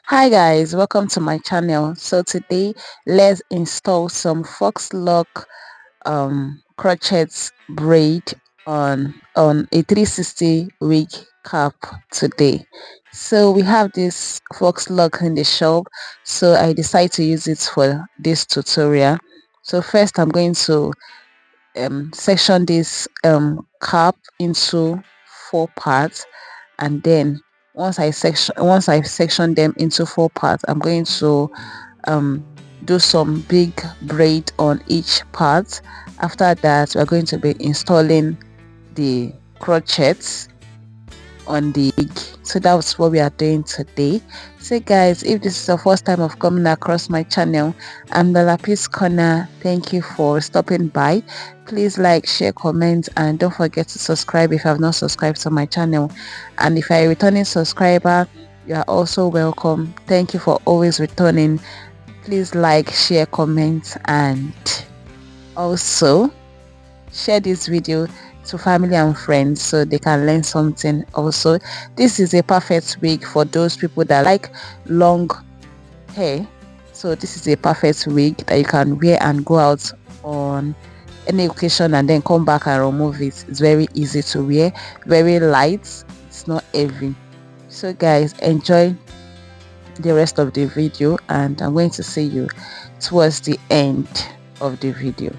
Hi guys, welcome to my channel. So today let's install some fox lock crochets braid on a 360 wig cap today. So we have this fox lock in the shop, so I decided to use it for this tutorial. So first I'm going to section this cap into four parts, and then once I've sectioned them into four parts, I'm going to um do some big braid on each part. After that, we're going to be installing the crochets on the wig. So that's what we are doing today. So guys, if this is the first time of coming across my channel, I'm the Lapis Corner. Thank you for stopping by. Please like, share, comment, and don't forget to subscribe if you have not subscribed to my channel. And if you're a returning subscriber, you are also welcome. Thank you for always returning. Please like, share, comment, and also share this video to family and friends so they can learn something. Also, this is a perfect wig for those people that like long hair. So this is a perfect wig that you can wear and go out on any occasion and then come back and remove it. It's very easy to wear, very light, it's not heavy. So guys, enjoy the rest of the video, and I'm going to see you towards the end of the video.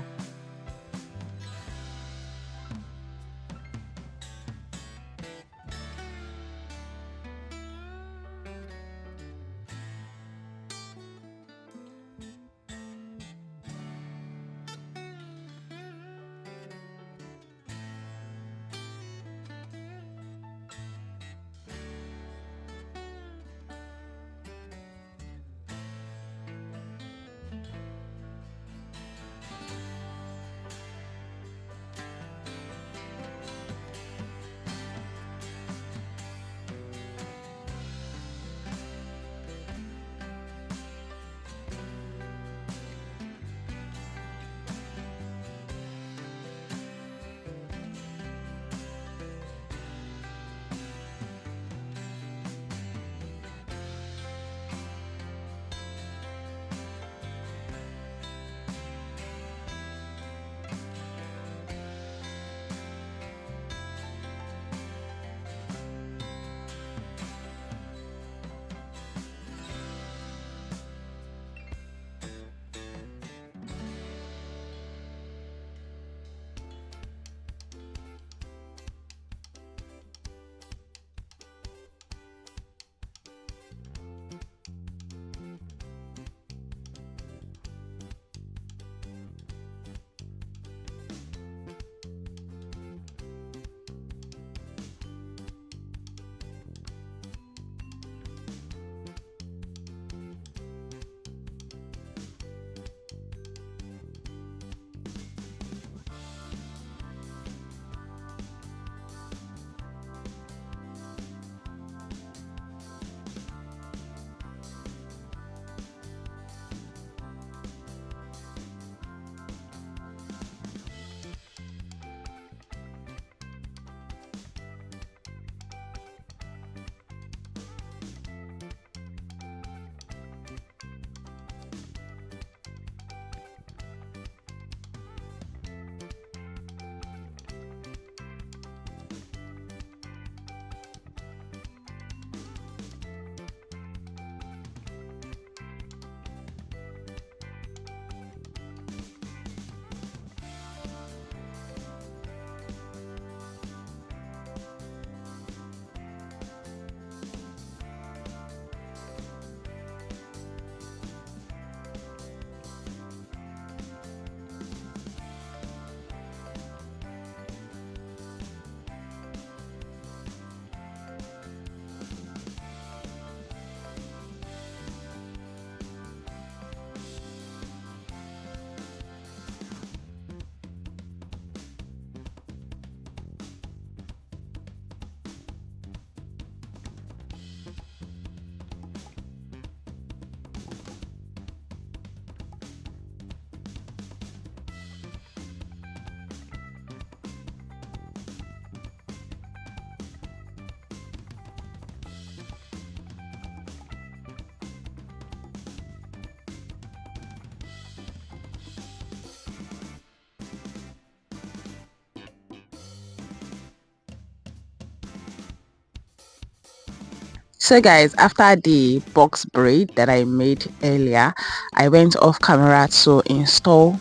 So guys, after the box braid that I made earlier, I went off camera to install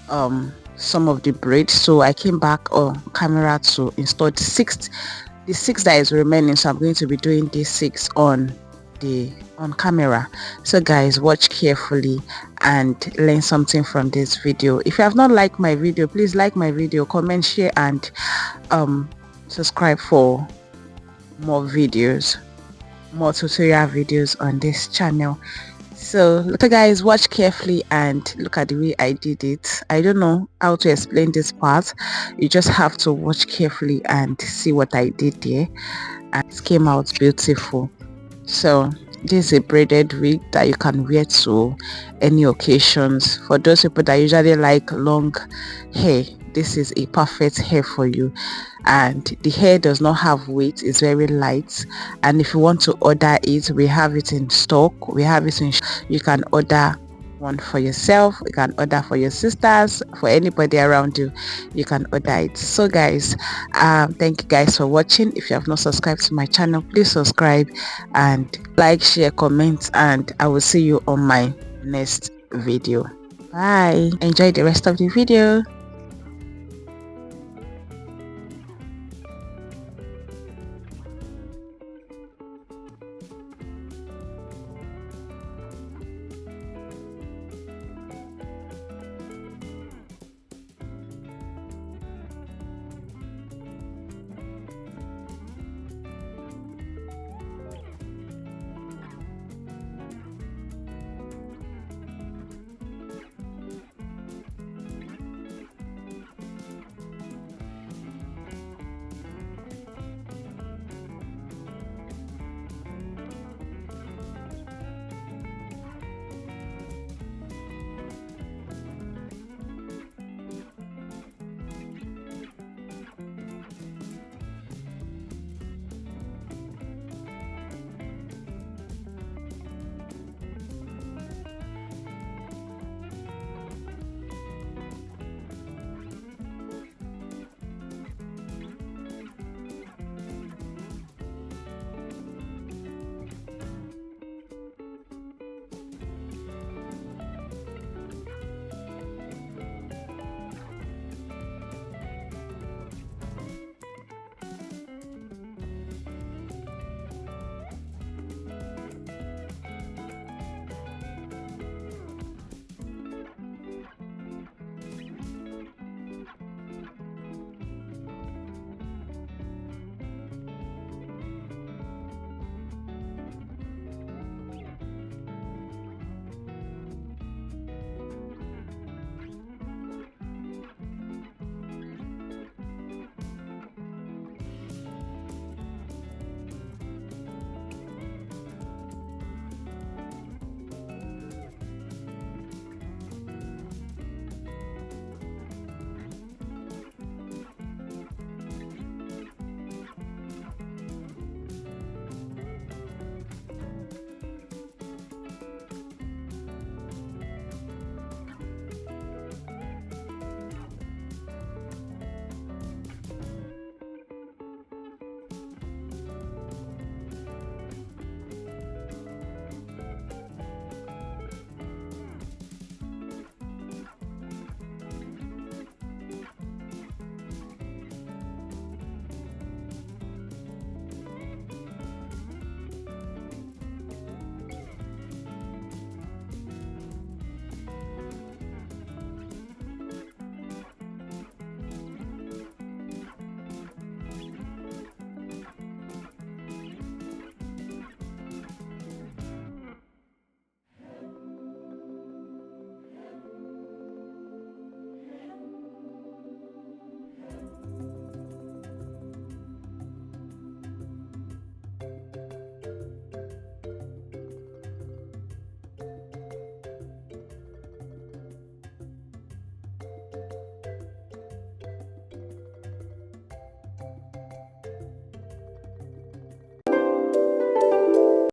some of the braids. So I came back on camera to install the six that is remaining. So I'm going to be doing these six on camera. So guys, watch carefully and learn something from this video. If you have not liked my video, please like my video, comment, share, and subscribe for more videos, more tutorial videos on this channel. So look, guys, watch carefully and look at the way I did it. I don't know how to explain this part. You just have to watch carefully and see what I did there, and it came out beautiful. So this is a braided wig that you can wear to any occasions. For those people that usually like long hair, this is a perfect hair for you. And the hair does not have weight, it's very light. And if you want to order it, we have it in stock. We have it in you can order one for yourself, you can order for your sisters, for anybody around you, you can order it. So guys, thank you guys for watching. If you have not subscribed to my channel, please subscribe and like, share, comment, and I will see you on my next video. Bye. Enjoy the rest of the video.